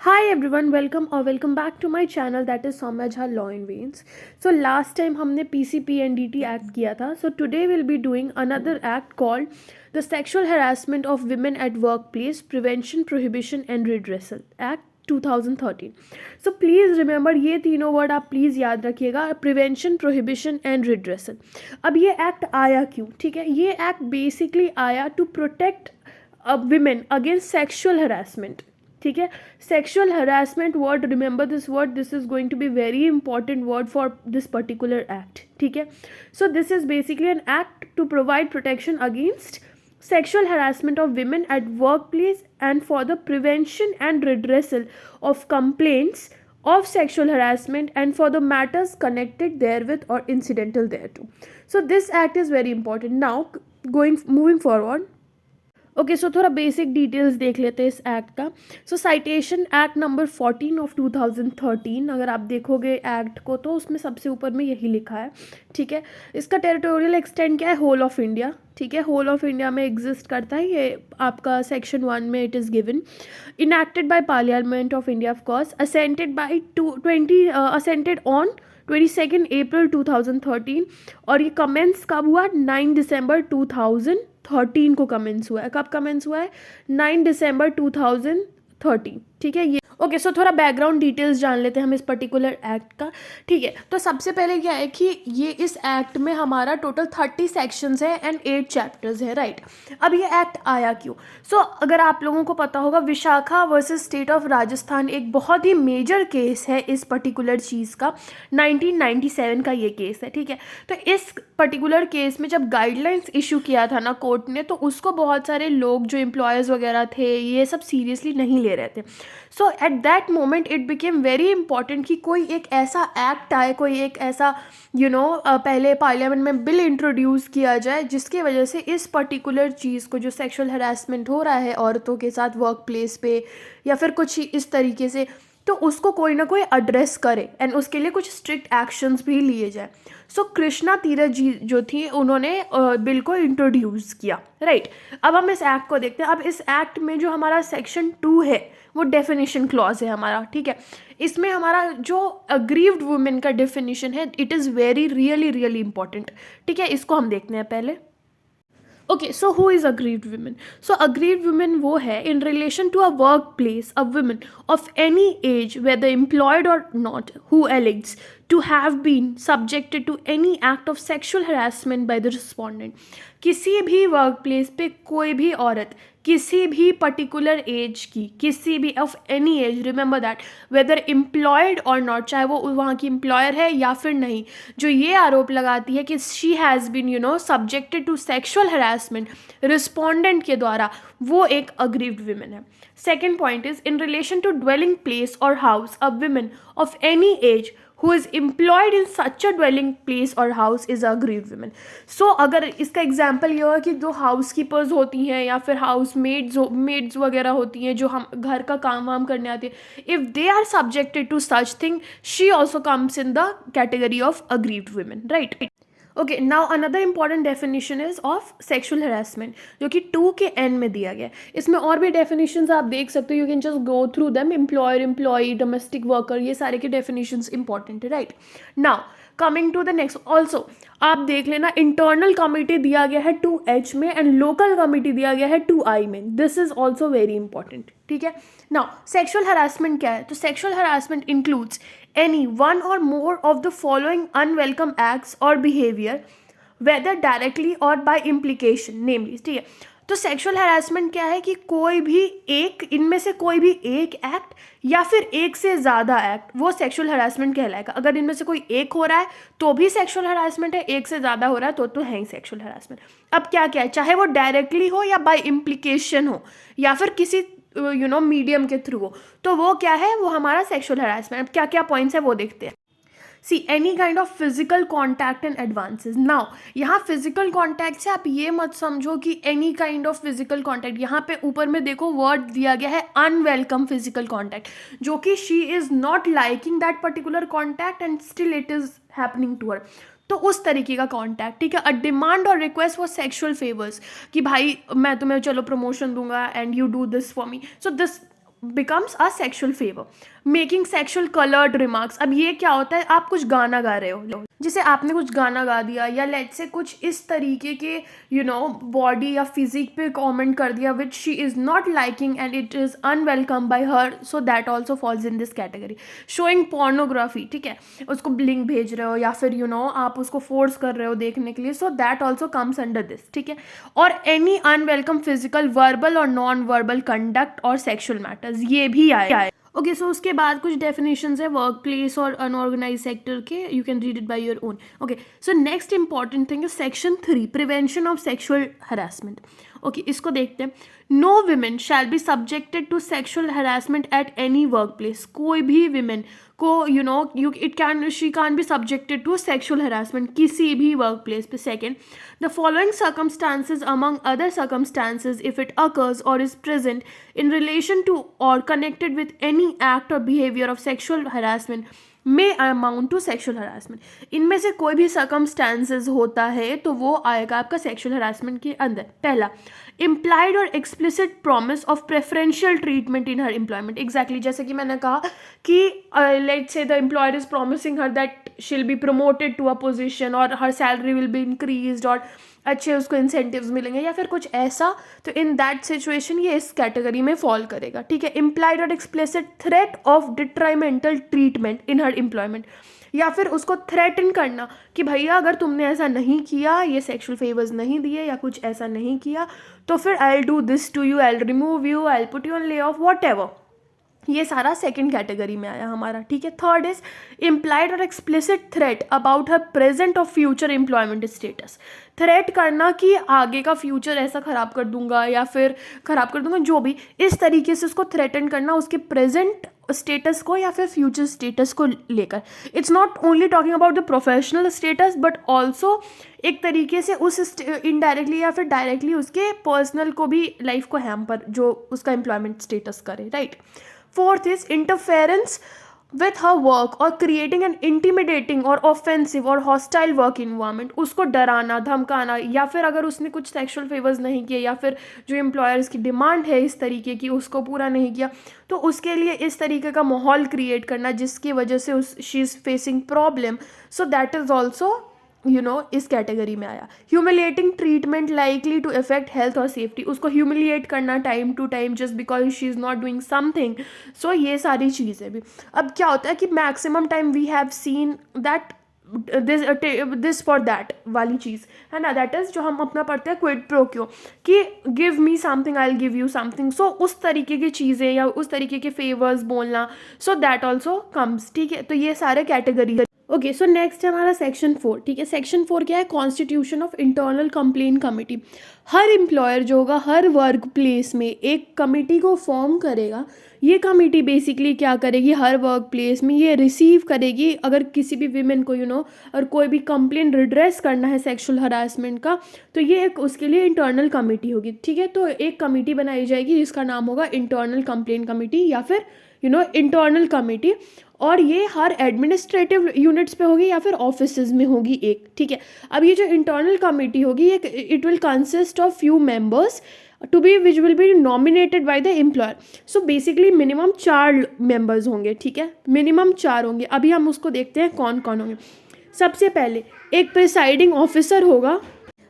Hi everyone, welcome back to my channel that is Soumya Jha Law in Veins. So last time हमने PCPNDT Act किया था. So today we'll be doing another act called the Sexual Harassment of Women at Workplace Prevention, Prohibition and Redressal Act 2013. So please remember ये तीनों word आप please याद रखिएगा, prevention, prohibition and redressal. अब ये act आया क्यों? ठीक है, ये एक्ट बेसिकली आया to protect women against sexual harassment. ठीक है, sexual harassment word, remember this word, this is going to be very important word for this particular act. ठीक है, so this is basically an act to provide protection against sexual harassment of women at workplace and for the prevention and redressal of complaints of sexual harassment and for the matters connected therewith or incidental thereto. So this act is very important. Now moving forward. Okay, so थोड़ा basic details देख लेते हैं इस act का. So citation act number 14 of 2013. अगर आप देखोगे act को तो उसमें सबसे ऊपर में यही लिखा है. ठीक है, इसका टेरिटोरियल एक्सटेंड क्या है? Whole of India. ठीक है, होल ऑफ इंडिया में एग्जिस्ट करता है ये. आपका सेक्शन 1 में it is given, enacted by parliament of India of course, assented by assented on 22 April 2013. और ये कमेंस कब हुआ? 9 दिसंबर 2013 को कमेंस हुआ है. कब कमेंस हुआ है? 9 दिसंबर 2013. ठीक है, ये ओके. सो थोड़ा बैकग्राउंड डिटेल्स जान लेते हैं हम इस पर्टिकुलर एक्ट का. ठीक है, तो सबसे पहले क्या है कि ये इस एक्ट में हमारा टोटल 30 सेक्शंस है एंड 8 चैप्टर्स है. राइट, अब ये एक्ट आया क्यों? सो अगर आप लोगों को पता होगा, Vishakha versus state of Rajasthan एक बहुत ही मेजर केस है इस पर्टिकुलर चीज़ का. 1997 का ये केस है. ठीक है, तो इस पर्टिकुलर केस में जब गाइडलाइंस इशू किया था ना कोर्ट ने, तो उसको बहुत सारे लोग जो एम्प्लॉयर्स वगैरह थे ये सब सीरियसली नहीं ले रहे थे. So at that moment it became very important कि कोई एक ऐसा एक्ट आए, कोई एक ऐसा पहले पार्लियामेंट में बिल इंट्रोड्यूस किया जाए जिसकी वजह से इस पर्टिकुलर चीज़ को, जो सेक्सुअल हरासमेंट हो रहा है औरतों के साथ वर्क प्लेस पे या फिर कुछ इस तरीके से, तो उसको कोई ना कोई एड्रेस करे एंड उसके लिए कुछ स्ट्रिक्ट एक्शंस भी लिए जाए. सो कृष्णा तीरथ जी जो थी, उन्होंने बिल को इंट्रोड्यूस किया. राइट, अब हम इस एक्ट को देखते हैं. अब इस एक्ट में जो हमारा सेक्शन 2 है वो डेफिनेशन क्लॉज है हमारा. ठीक है, इसमें हमारा जो अग्रीव्ड वुमेन का डेफिनेशन है, it is very really important. ठीक है, इसको हम देखते हैं पहले. Okay, so who is aggrieved women? So aggrieved women वो है in relation to a work place a women of any age whether employed और not who alleges to have been subjected to any act of sexual harassment by the respondent. किसी भी work place पे कोई भी औरत किसी भी particular age की, किसी भी of any age, remember that, whether employed और नॉट, चाहे वो वहाँ की एम्प्लॉयर है या फिर नहीं, जो ये आरोप लगाती है कि she has been subjected to sexual harassment respondent के द्वारा, वो एक अग्रीव्ड वुमेन है. Second point is in relation to dwelling place or house a women of any age who is employed in such a dwelling place or house is a aggrieved woman. So अगर इसका example ये हो कि जो house keepers होती हैं या फिर हाउस मेड्स वगैरह होती हैं जो हम घर का काम वाम करने आती है, if they are subjected to such thing, she also comes in the category of aggrieved women. Right, okay. Now another important definition is of sexual harassment, जो कि 2 के एंड में दिया गया है. इसमें और भी डेफिनेशंस आप देख सकते हो, you can just go through them. Employer, employee, domestic worker, ये सारे के डेफिनेशंस इंपॉर्टेंट है. Right, now coming to the next. Also आप देख लेना, इंटरनल कमिटी दिया गया है 2H में एंड लोकल कमिटी दिया गया है 2I में. This is also very important. ठीक है, नाउ सेक्शुअल हरासमेंट क्या है? तो sexual harassment includes any one or more of the following unwelcome acts or behavior whether directly or by implication, namely. ठीक है, तो सेक्सुअल हरासमेंट क्या है कि कोई भी एक, इनमें से कोई भी एक एक्ट या फिर एक से ज़्यादा एक्ट, वो सेक्सुअल हरासमेंट कहलाएगा. अगर इनमें से कोई एक हो रहा है तो भी सेक्सुअल हरासमेंट है, एक से ज़्यादा हो रहा है तो है ही सेक्सुअल हरासमेंट. अब क्या क्या है, चाहे वो डायरेक्टली हो या बाय इम्प्लीकेशन हो या फिर किसी मीडियम के थ्रू हो, तो वो क्या है, वो हमारा सेक्सुअल हरासमेंट. अब क्या क्या पॉइंट्स है वो देखते हैं. See any kind of physical contact and advances. Now यहाँ फिजिकल कॉन्टैक्ट से आप ये मत समझो कि any kind of physical contact, यहाँ पे ऊपर में देखो वर्ड दिया गया है अनवेलकम फिजिकल कॉन्टैक्ट, जो कि she is not liking that particular contact and still it is happening to her. तो उस तरीके का कॉन्टैक्ट. ठीक है, अ डिमांड और रिक्वेस्ट फॉर सेक्शुअल फेवर्स, कि भाई मैं तुम्हें चलो प्रमोशन दूंगा and you do this for me. So this becomes a sexual favor. Making sexual coloured remarks. अब ये क्या होता है, आप कुछ गाना गा रहे हो, जैसे आपने कुछ गाना गा दिया या लेट से कुछ इस तरीके के बॉडी या फिजिक पे कमेंट कर दिया which she is not liking and it is unwelcome bye her, so that also falls in this category. Showing pornography, ठीक है, उसको लिंक भेज रहे हो या फिर आप उसको फोर्स कर रहे हो देखने के लिए, so that also comes under this, ठीक है. और एनी अनवेलकम फिजिकल वर्बल और नॉन वर्बल कंडक्ट और सेक्शुअल मैटर्स, ये भी आए. ओके, सो उसके बाद कुछ डेफिनेशंस है वर्क प्लेस और अनऑर्गेनाइज सेक्टर के, you can read it by your own. Okay, so next important thing is section 3, prevention of sexual harassment. Okay, इसको देखते हैं. No women shall be subjected to sexual harassment at any work place. कोई भी women को she can be subjected to sexual harassment किसी भी work place पे. Second, the following circumstances among other circumstances if it occurs or is present in relation to or connected with any act or behavior of sexual harassment may amount to sexual harassment. इनमें से कोई भी circumstances होता है तो वो आएगा आपका sexual harassment के अंदर. पहला, implied or explicit promise of preferential treatment in her employment. Exactly, जैसे कि मैंने कहा कि let's say the employer is promising her that she'll be promoted to a position or her salary will be increased और अच्छे उसको incentives मिलेंगे या फिर कुछ ऐसा, तो इन दैट सिचुएशन ये इस कैटेगरी में फॉल करेगा, ठीक है. इम्प्लाइड और explicit threat of detrimental treatment in her employment, या फिर उसको थ्रेटन करना कि भैया अगर तुमने ऐसा नहीं किया, ये सेक्शुअल फेवर्स नहीं दिए या कुछ ऐसा नहीं किया तो फिर I will do this to you, I will remove you, I will put you on lay off, whatever. ये सारा सेकंड कैटेगरी में आया हमारा, ठीक है. थर्ड इज इम्प्लाइड और explicit threat about her present और फ्यूचर एम्प्लॉयमेंट स्टेटस. थ्रेट करना कि आगे का फ्यूचर ऐसा ख़राब कर दूंगा या फिर ख़राब कर दूंगा, जो भी इस तरीके से उसको थ्रेटन करना उसके प्रेजेंट स्टेटस को या फिर फ्यूचर स्टेटस को लेकर. It's not only talking about the professional status but also एक तरीके से उस इनडायरेक्टली या फिर डायरेक्टली उसके पर्सनल को भी, लाइफ को हैम्पर जो उसका एम्प्लॉयमेंट स्टेटस करे, right. Fourth is interference with her work or creating an intimidating or offensive or hostile work environment. उसको डराना, धमकाना, या फिर अगर उसने कुछ सेक्शुअल फेवर्स नहीं किए या फिर जो एम्प्लॉयर्स की डिमांड है इस तरीके की उसको पूरा नहीं किया, तो उसके लिए इस तरीके का माहौल क्रिएट करना जिसकी वजह से she is facing problem, so that is also इस कैटेगरी में आया. Humiliating treatment likely to affect health or safety. उसको ह्यूमिलिएट करना time to time just because she is not doing something, so ये सारी चीज़ें भी. अब क्या होता है कि maximum time we have seen that this for that वाली चीज़ है ना, दैट इज़ जो हम अपना पढ़ते हैं क्विड प्रो क्यो, कि give me something I will give you something. So उस तरीके की चीज़ें या उस तरीके के फेवर्स बोलना, सो दैट ऑल्सो कम्स, ठीक है. तो ये सारे कैटेगरी. ओके, सो नेक्स्ट है हमारा सेक्शन 4, ठीक है. सेक्शन 4 क्या है, constitution of internal complaint committee. Her employer जो होगा हर वर्क प्लेस में एक कमेटी को फॉर्म करेगा. ये कमेटी बेसिकली क्या करेगी, हर वर्क प्लेस में ये रिसीव करेगी अगर किसी भी विमेन को और कोई भी कंप्लेंट रिड्रेस करना है सेक्शुअल हरासमेंट का, तो ये एक उसके लिए इंटरनल कमेटी होगी, ठीक है. तो एक कमेटी बनाई जाएगी जिसका नाम होगा इंटरनल कंप्लेंट कमेटी या फिर इंटरनल कमेटी, और ये हर एडमिनिस्ट्रेटिव यूनिट्स पे होगी या फिर ऑफिसेज में होगी एक, ठीक है. अब ये जो इंटरनल कमेटी होगी it will consist of few members to be which will be nominated by the employer. So basically minimum 4 members होंगे, ठीक है, मिनिमम 4 होंगे. अभी हम उसको देखते हैं कौन कौन होंगे. सबसे पहले एक प्रिसाइडिंग ऑफिसर होगा.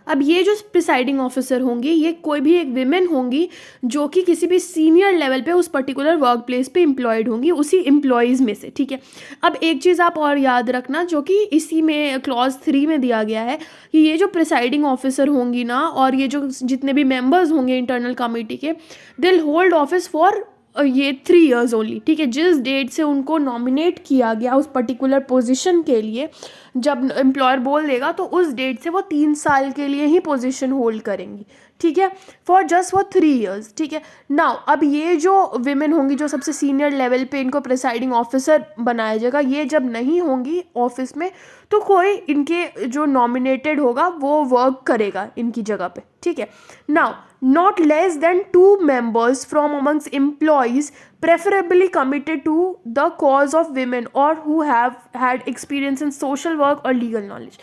अब ये जो प्रिसाइडिंग ऑफिसर होंगी ये कोई भी एक विमेन होंगी जो कि किसी भी सीनियर लेवल पे उस पर्टिकुलर वर्क प्लेस पे एम्प्लॉयड होंगी उसी एम्प्लॉयज़ में से, ठीक है. अब एक चीज़ आप और याद रखना जो कि इसी में क्लॉज 3 में दिया गया है कि ये जो प्रिसाइडिंग ऑफिसर होंगी ना और ये जो जितने भी मेंबर्स होंगे इंटरनल कमेटी के, they will hold office for ये 3 years ओनली, ठीक है. जिस डेट से उनको नॉमिनेट किया गया उस पर्टिकुलर पोजीशन के लिए, जब एम्प्लॉयर बोल देगा तो उस डेट से वो 3 साल के लिए ही पोजीशन होल्ड करेंगी, ठीक है, फॉर 3 years, ठीक है. नाउ अब ये जो विमेन होंगी जो सबसे सीनियर लेवल पे इनको प्रिसाइडिंग ऑफिसर बनाया जाएगा, ये जब नहीं होंगी ऑफिस में तो कोई इनके जो नॉमिनेटेड होगा वो वर्क करेगा इनकी जगह पे, ठीक है. Now not less than 2 members from amongst employees preferably committed to the cause of women or who have had experience in social work or legal knowledge.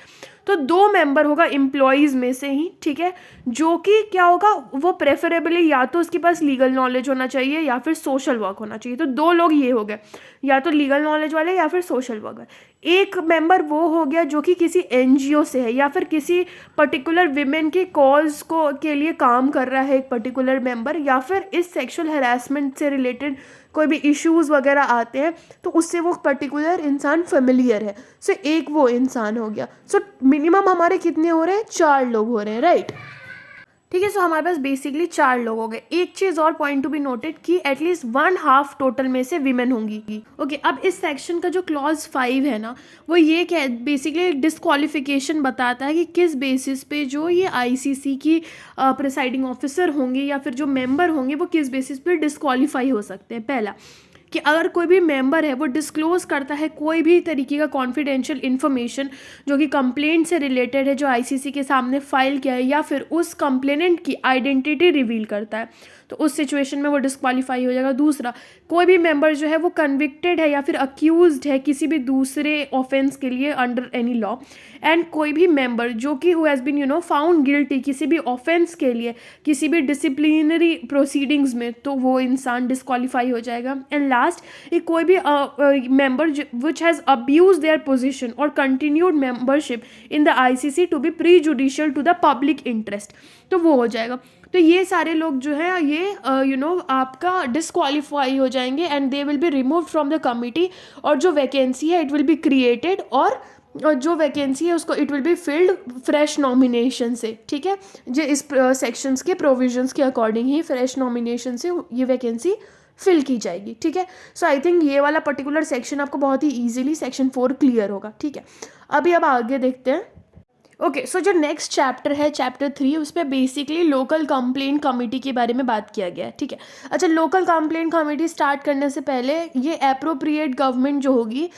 तो 2 मेंबर होगा एम्प्लॉयज़ में से ही, ठीक है, जो कि क्या होगा, वो प्रेफरेबली या तो उसके पास लीगल नॉलेज होना चाहिए या फिर सोशल वर्क होना चाहिए। तो 2 लोग ये हो गए, या तो लीगल नॉलेज वाले या फिर सोशल वर्कर। एक मेंबर वो हो गया जो कि किसी एनजीओ से है या फिर किसी पर्टिकुलर विमेन के कॉज को के लिए काम कर रहा है एक पर्टिकुलर मेंबर, या फिर इस सेक्सुअल हरासमेंट से रिलेटेड कोई भी इश्यूज़ वगैरह आते हैं तो उससे वो पर्टिकुलर इंसान फेमिलियर है। सो एक वो इंसान हो गया। सो मिनिमम हमारे कितने हो रहे हैं, 4 लोग हो रहे हैं, राइट। ठीक है, सो हमारे पास बेसिकली 4 लोग हो गए। एक चीज़ और पॉइंट टू बी नोटेड कि एटलीस्ट 1/2 टोटल में से विमेन होंगी। ओके, अब इस सेक्शन का जो क्लॉज 5 है ना, वो ये क्या बेसिकली डिस्क्वालिफिकेशन बताता है कि किस बेसिस पे जो ये आईसीसी की प्रिसाइडिंग ऑफिसर होंगे या फिर जो मेंबर होंगे वो किस बेसिस पे डिस्क्वालीफाई हो सकते हैं। पहला कि अगर कोई भी मेंबर है वो डिस्क्लोज करता है कोई भी तरीके का कॉन्फिडेंशियल इन्फॉर्मेशन जो कि कंप्लेंट से रिलेटेड है, जो आईसीसी के सामने फाइल किया है, या फिर उस कंप्लेनेंट की आइडेंटिटी रिवील करता है, तो उस सिचुएशन में वो डिस्क्वालीफाई हो जाएगा। दूसरा, कोई भी मेंबर जो है वो कन्विक्टेड है या फिर अक्यूज्ड है किसी भी दूसरे ऑफेंस के लिए अंडर एनी लॉ, एंड कोई भी मेंबर जो कि who has been found guilty किसी भी ऑफेंस के लिए किसी भी डिसिप्लिनरी प्रोसीडिंग्स में, तो वो इंसान डिस्क्वालीफाई हो जाएगा। एंड लास्ट, ये कोई भी member which has abuse their position और continued membership in the ICC to be prejudicial to the public interest, तो वो हो जाएगा। तो ये सारे लोग जो है ये आपका डिस्क्वालीफाई हो जाएंगे and they will be remove from the committee, और जो वैकेंसी है इट विल बी क्रिएटेड, और जो वैकेंसी है उसको it will be filled fresh nomination से, ठीक है, जो इस सेक्शंस के प्रोविजंस के अकॉर्डिंग ही फ्रेश नॉमिनेशन से ये वैकेंसी फिल की जाएगी, ठीक है। सो आई थिंक ये वाला पर्टिकुलर सेक्शन आपको बहुत ही ईजिली सेक्शन 4 क्लियर होगा, ठीक है। अभी अब आगे देखते हैं। ओके, सो जो नेक्स्ट चैप्टर है चैप्टर 3, उस पर बेसिकली लोकल कंप्लेंट कमेटी के बारे में बात किया गया है, ठीक है। अच्छा, लोकल कंप्लेंट कमेटी स्टार्ट करने से पहले ये एप्रोप्रिएट गवर्नमेंट जो होगी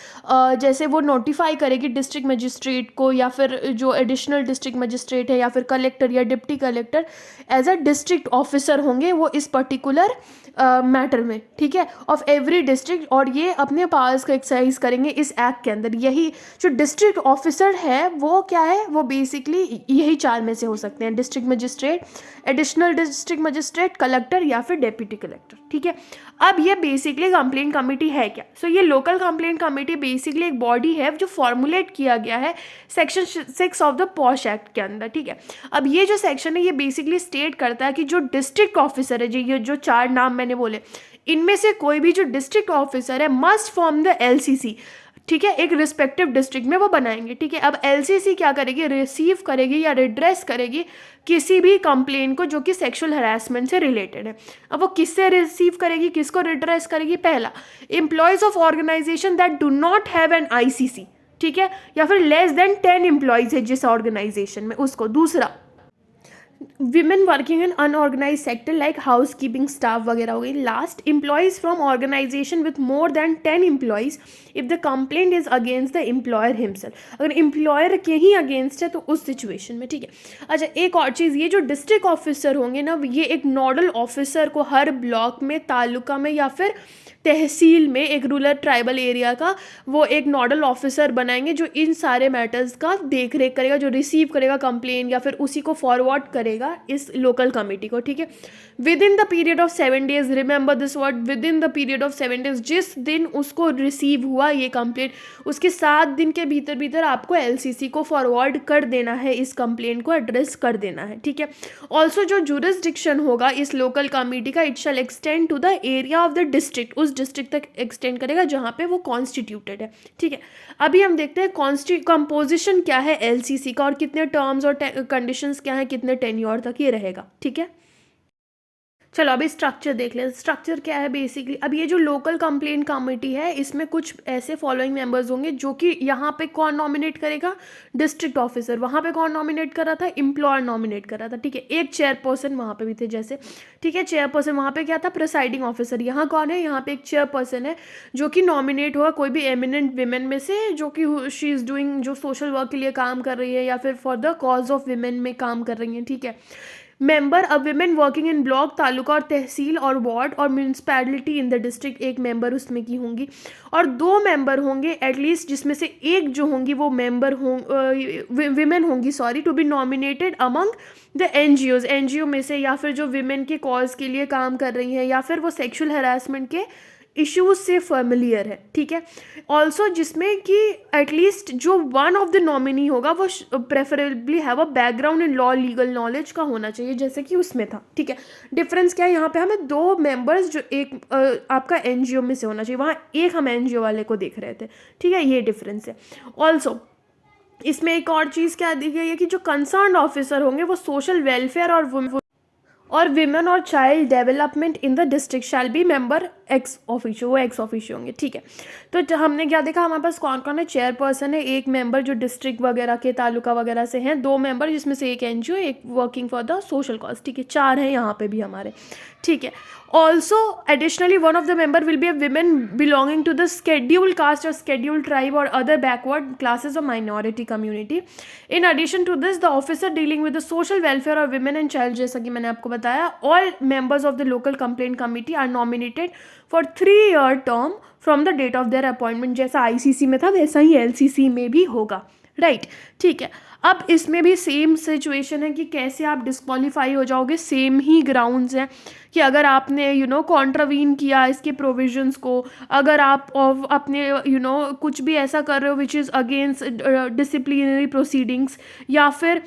जैसे वो नोटिफाई करेगी डिस्ट्रिक्ट मजिस्ट्रेट को या फिर जो एडिशनल डिस्ट्रिक्ट मजिस्ट्रेट है या फिर कलेक्टर या deputy collector as a district officer होंगे वो इस पर्टिकुलर मैटर में, ठीक है, ऑफ एवरी डिस्ट्रिक्ट, और ये अपने पावर्स को एक्सरसाइज करेंगे इस एक्ट के अंदर। यही जो डिस्ट्रिक्ट ऑफिसर है वो क्या है, वो बेसिकली यही 4 में से हो सकते हैं, district magistrate, additional district magistrate, collector या फिर डेप्यूटी कलेक्टर, ठीक है। अब ये बेसिकली कंप्लेंट कमेटी है क्या? सो ये लोकल कंप्लेंट कमेटी बेसिकली एक बॉडी है जो फॉर्मुलेट किया गया है section 6 of the posh act के अंदर, ठीक है। अब ये जो सेक्शन है ये बेसिकली स्टेट करता है कि जो डिस्ट्रिक्ट ऑफिसर है, ये जो 4 नाम मैंने बोले, इनमें से कोई भी जो डिस्ट्रिक्ट ऑफिसर है मस्ट फॉर्म द एलसीसी, ठीक है, एक रिस्पेक्टिव डिस्ट्रिक्ट में वो बनाएंगे, ठीक है। अब एलसीसी क्या करेगी, रिसीव करेगी या रिड्रेस करेगी किसी भी कंप्लेन को जो कि सेक्सुअल हरासमेंट से रिलेटेड है। अब वो किससे रिसीव करेगी, किसको रिड्रेस करेगी? पहला, employees of organisation that do not have an ICC, ठीक है, या फिर लेस देन 10 एम्प्लॉयज है जिस ऑर्गेनाइजेशन में, उसको। दूसरा, women working in unorganise sector like house keeping staff वगैरह हो गई। Last, employees from organisation with more than 10 employees if the complaint is against the employer himself, अगर एम्प्लॉयर के ही अगेंस्ट है तो उस सिचुएशन में, ठीक है। अच्छा, एक और चीज़, ये जो डिस्ट्रिक्ट ऑफिसर होंगे ना, ये एक नोडल ऑफिसर को हर ब्लॉक में, तालुका में या फिर तहसील में, एक रूरल ट्राइबल एरिया का वो एक नोडल ऑफिसर बनाएंगे जो इन सारे मैटर्स का देख रेख करेगा, जो रिसीव करेगा कंप्लेन या फिर उसी को फॉरवर्ड करेगा इस लोकल कमेटी को, ठीक है। With in the period of 7 days, remember this word, with in the period of 7 days, जिस दिन उसको रिसीव हुआ ये कंप्लेन उसके 7 दिन के भीतर भीतर आपको एलसीसी को फॉरवर्ड कर देना है, इस कंप्लेन को एड्रेस कर देना है, ठीक है। ऑल्सो जो जुरिस्डिक्शन होगा इस लोकल कमेटी का, it shall extend to the area of the district, उस डिस्ट्रिक्ट तक एक्सटेंड करेगा जहाँ पे वो कॉन्स्टिट्यूटेड है, ठीक है। अभी हम देखते हैं कंपोजिशन क्या है एलसीसी का और कितने टर्म्स और कंडीशंस क्या है, कितने टेन्योर तक ये रहेगा, ठीक है। चलो अभी स्ट्रक्चर देख ले। स्ट्रक्चर क्या है बेसिकली, अब ये जो लोकल कंप्लेंट कमेटी है इसमें कुछ ऐसे फॉलोइंग मेंबर्स होंगे जो कि यहाँ पे कौन नॉमिनेट करेगा, डिस्ट्रिक्ट ऑफिसर, वहाँ पे कौन नॉमिनेट कर रहा था, एम्प्लॉयर नॉमिनेट कर रहा था, ठीक है। एक चेयरपर्सन वहाँ पे भी थे जैसे, ठीक है, चेयरपर्सन वहाँ पे क्या था, प्रिसाइडिंग ऑफिसर। यहाँ कौन है, यहाँ पे एक चेयरपर्सन है जो कि नॉमिनेट हुआ कोई भी एमिनेंट विमेन में से जो कि शी इज़ डूइंग, जो सोशल वर्क के लिए काम कर रही है या फिर for the cause of women में काम कर रही है, ठीक है। Member a women working in block, taluka और तहसील और वार्ड और म्यूनसिपैलिटी इन द डिस्ट्रिक्ट, एक मेंबर उसमें की होंगी, और 2 मेंबर होंगे एटलीस्ट जिसमें से एक जो होंगी वो मेंबर विमेन होंगी, sorry, to be nominated among the NGOs, NGO में से, या फिर जो विमेन के कॉज के लिए काम कर रही हैं, या फिर वो सेक्सुअल हरासमेंट के इश्यूज से फेमिलियर है, ठीक है। ऑल्सो जिसमें कि एटलीस्ट जो वन ऑफ द नॉमिनी होगा वो preferably have a background in law, legal knowledge का होना चाहिए, जैसे कि उसमें था, ठीक है। डिफरेंस क्या है यहाँ पे, हमें 2 मेंबर्स जो एक आपका एनजीओ में से होना चाहिए, वहाँ एक हम एनजीओ वाले को देख रहे थे, ठीक है, ये डिफरेंस है। ऑल्सो इसमें एक और चीज़ क्या दी गई है कि जो कंसर्न ऑफिसर होंगे वो सोशल वेलफेयर और विमेन और child development in the district shall be member ex officio, वो एक्स ऑफिशियो होंगे, ठीक है। तो हमने क्या देखा, हमारे पास कौन कौन है, चेयरपर्सन है, एक मेंबर जो डिस्ट्रिक्ट वगैरह के तालुका वगैरह से हैं, 2 मेंबर जिसमें से एक एनजीओ, एक working for the social cause, ठीक है, 4 हैं यहाँ पे भी हमारे, ठीक है। Also additionally one of the member will be a women belonging to the scheduled caste or scheduled tribe or other backward classes or minority community. In addition to this, the officer dealing with the social welfare of women and child, जैसा कि मैंने आपको बताया, all members of the local complaint committee are nominated for 3-year term from the date of their appointment. जैसा ICC में था वैसा ही LCC में भी होगा, राइट, ठीक है। अब इसमें भी सेम सिचुएशन है कि कैसे आप डिस्क्वालीफाई हो जाओगे, सेम ही ग्राउंड्स हैं कि अगर आपने कॉन्ट्रावीन किया इसके प्रोविजंस को, अगर आप अपने कुछ भी ऐसा कर रहे हो which is against disciplinary proceedings, या फिर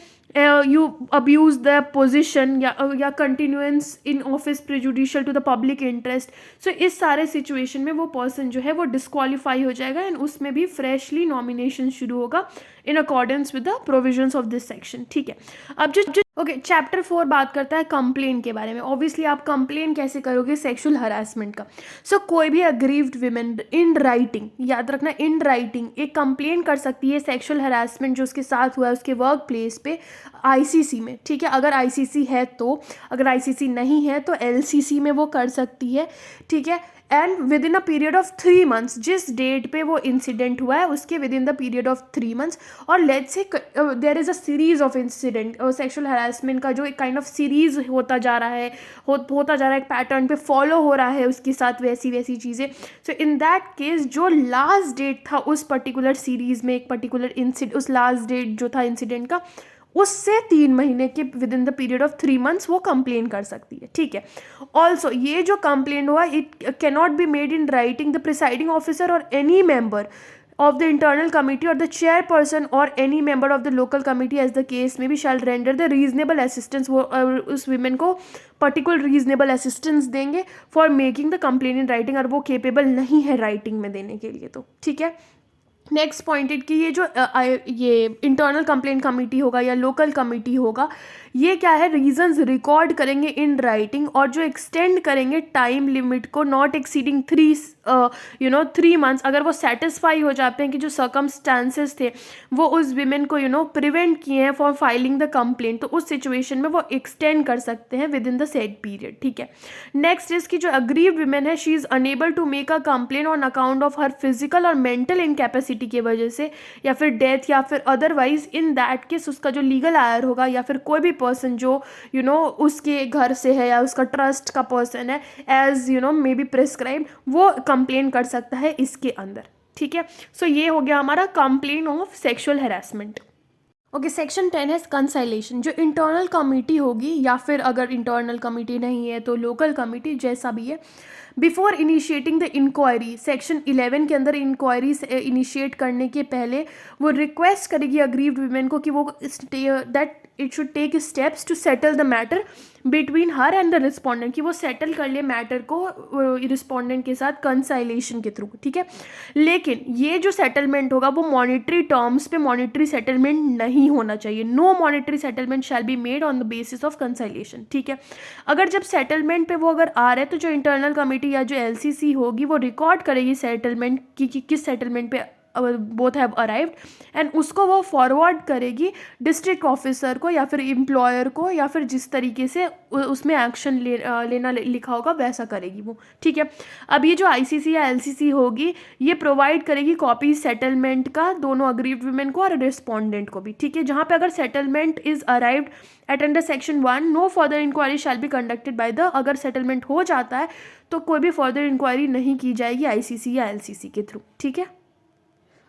यू अब्यूज द पोजिशन या continuance in office prejudicial to the public interest, so इस सारे सिचुएशन में वो पर्सन जो है वो डिस्क्वालीफाई हो जाएगा, एंड उसमें भी फ्रेशली नॉमिनेशन शुरू होगा in accordance with the provisions of this section, ठीक है। अब जो ओके, चैप्टर 4 बात करता है कंप्लेन के बारे में। ऑब्वियसली आप कंप्लेन कैसे करोगे सेक्सुअल हरासमेंट का। सो कोई भी अग्रीव्ड विमेन इन राइटिंग, याद रखना, इन राइटिंग एक कंप्लेन कर सकती है सेक्सुअल हरासमेंट जो उसके साथ हुआ है उसके वर्क प्लेस पे आईसीसी में, ठीक है, अगर आईसीसी है तो, अगर आईसीसी नहीं है तो एलसीसी में वो कर सकती है, ठीक है। And within a period of 3 months, जिस डेट पे वो इंसिडेंट हुआ है उसके within the period of 3 months, और let's say there is a series of incident, sexual harassment का जो एक काइंड ऑफ सीरीज होता जा रहा है, होता जा रहा है, एक पैटर्न पे फॉलो हो रहा है उसके साथ वैसी वैसी चीज़ें। सो इन दैट केस जो लास्ट डेट था उस पर्टिकुलर सीरीज में, एक पर्टिकुलर इंसिडेंट, उस लास्ट डेट जो था इंसिडेंट का, उससे 3 महीने के with in the period of 3 months वो कंप्लेन कर सकती है, ठीक है। ऑल्सो ये जो कंप्लेन हुआ, it cannot be made in writing, the presiding officer और any member of the internal committee or the chairperson or any member of the local committee as the case may be shall render the reasonable assistance, वो उस women को particular reasonable assistance देंगे for making the complaint in writing, और वो capable नहीं है writing में देने के लिए, तो ठीक है। नेक्स्ट पॉइंटेड कि ये जो ये इंटरनल कंप्लेंट कमेटी होगा या लोकल कमेटी होगा, ये क्या है, रीजंस रिकॉर्ड करेंगे इन राइटिंग, और जो एक्सटेंड करेंगे टाइम लिमिट को नॉट एक्सीडिंग 3 मंथ्स। अगर वो सेटिस्फाई हो जाते हैं कि जो सर्कमस्टांसेस थे वो उस विमेन को प्रिवेंट किए हैं फॉर फाइलिंग द कंप्लेंट, तो उस सिचुएशन में वो एक्सटेंड कर सकते हैं within the said period, ठीक है। नेक्स्ट इज कि जो अग्रीव्ड विमेन है, she is unable to make a complaint on account of her physical और मेंटल इनकैपेसिटी की वजह से, या फिर डेथ, या फिर अदरवाइज, इन दैट केस उसका जो लीगल आयर होगा या फिर कोई भी पर्सन जो उसके घर से है या उसका ट्रस्ट का पर्सन है, एज मे बी प्रिस्क्राइब, वो कंप्लेन कर सकता है इसके अंदर, ठीक है। सो ये हो गया हमारा complain of sexual harassment. Okay, section 10 है कंसाइलेशन। जो इंटरनल कमेटी होगी, या फिर अगर इंटरनल कमेटी नहीं है तो लोकल कमेटी, जैसा भी है, before initiating the inquiry, section 11 के अंदर इंक्वायरी इनिशिएट करने के पहले वो रिक्वेस्ट करेगी अग्रीव्ड वुमेन को कि वो that it should take steps to settle the matter between her and the respondent, कि वो सेटल कर ले मैटर को रिस्पॉन्डेंट के साथ कंसाइलेशन के थ्रू, ठीक है। लेकिन ये जो सेटलमेंट होगा वो मॉनिटरी टर्म्स पे मॉनिटरी सेटलमेंट नहीं होना चाहिए। No monetary settlement shall be made on the basis of conciliation, ठीक है। अगर जब सेटलमेंट पे वो अगर आ रहे हैं तो जो इंटरनल कमेटी या जो एलसीसी होगी वो रिकॉर्ड करेगी सेटलमेंट की किस सेटलमेंट पे बोथ हैव अराइव्ड, एंड उसको वो फॉरवर्ड करेगी डिस्ट्रिक्ट ऑफिसर को या फिर एम्प्लॉयर को, या फिर जिस तरीके से उसमें एक्शन लेना लिखा होगा वैसा करेगी वो, ठीक है। अब ये जो आईसीसी या एलसीसी होगी ये प्रोवाइड करेगी कॉपी सेटलमेंट का दोनों अग्रीव्ड वुमेन को और रिस्पोंडेंट को भी, ठीक है। जहाँ पे अगर settlement is arrived at under section 1 no further inquiry shall be conducted by the, अगर सेटलमेंट हो जाता है तो कोई भी फर्दर इंक्वायरी नहीं की जाएगी आईसीसी या एलसीसी के थ्रू, ठीक है।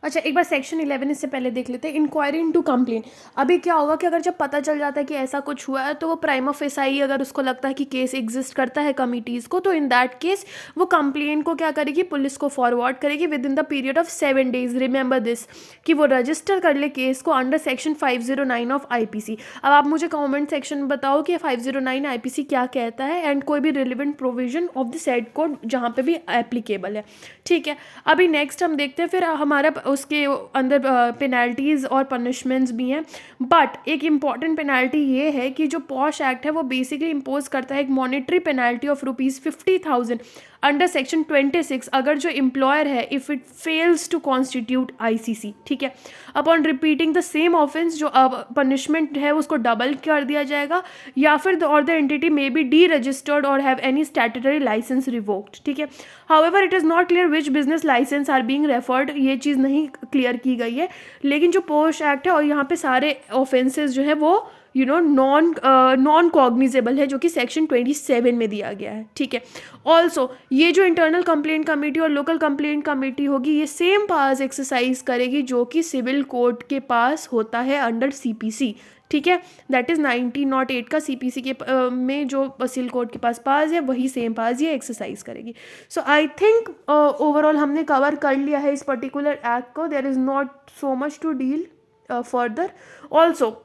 अच्छा, एक बार सेक्शन 11 इससे पहले देख लेते हैं, इंक्वायरी इनटू कंप्लेन। अभी क्या होगा कि अगर जब पता चल जाता है कि ऐसा कुछ हुआ है तो वो प्राइमा फेसाई अगर उसको लगता है कि केस एग्जिस्ट करता है कमिटीज़ को, तो इन दैट केस वो कंप्लेन को क्या करेगी, पुलिस को फॉरवर्ड करेगी with in the period of 7 days। Remember this कि वो रजिस्टर कर ले केस को अंडर सेक्शन 509 ऑफ आईपीसी। अब आप मुझे कमेंट सेक्शन में बताओ कि 509 आईपीसी क्या कहता है एंड कोई भी relevant provision of the said code जहाँ पे भी एप्लीकेबल है, ठीक है। अभी नेक्स्ट हम देखते हैं, फिर हमारा उसके अंदर पेनल्टीज़ और पनिशमेंट्स भी हैं, बट एक इम्पॉर्टेंट पेनल्टी ये है कि जो पॉश एक्ट है वो बेसिकली इम्पोज करता है एक monetary penalty of ₹50,000 under section 26 अगर जो एम्प्लॉयर है if it fails to constitute ICC, ठीक है। Upon repeating the same offence जो पनिशमेंट है उसको डबल कर दिया जाएगा, या फिर the entity may be deregistered और have any statutory licence revoked, ठीक है। However it is not clear which business licences are being referred, ये चीज़ नहीं क्लियर की गई है, लेकिन जो पोश एक्ट है और यहाँ पे सारे ऑफेंसेस जो है वो नॉन कॉग्निजेबल है, जो कि सेक्शन 27 में दिया गया है, ठीक है। ऑल्सो ये जो इंटरनल कंप्लेंट कमेटी और लोकल कंप्लेंट कमेटी होगी ये सेम पावर्स एक्सरसाइज करेगी जो कि सिविल कोर्ट के पास होता है अंडर सीपीसी, ठीक है। दैट इज़ 1908 का सीपीसी के में जो सिविल कोर्ट के पास पास है वही सेम पास ये एक्सरसाइज करेगी। सो आई थिंक ओवरऑल हमने कवर कर लिया है इस पर्टिकुलर एक्ट को, there is not so much to deal further. Also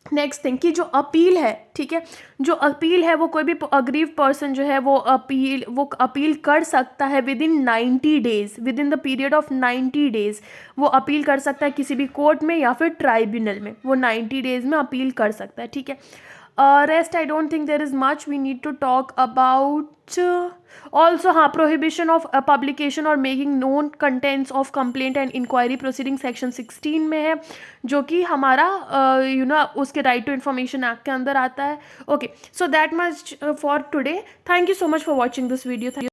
next thing कि जो अपील है, ठीक है, जो अपील है वो कोई भी अग्रीव पर्सन जो है वो अपील कर सकता है with in 90 days, with in the period of 90 days वो अपील कर सकता है किसी भी कोर्ट में या फिर ट्राइब्यूनल में, वो 90 days में अपील कर सकता है, ठीक है। Rest I don't think there is much we need to talk about. Also हाँ, prohibition of publication or making known contents of complaint and inquiry proceeding section 16 में है, जो कि हमारा उसके right to information act के अंदर आता है। Okay, so that much for today. Thank you so much for watching this video.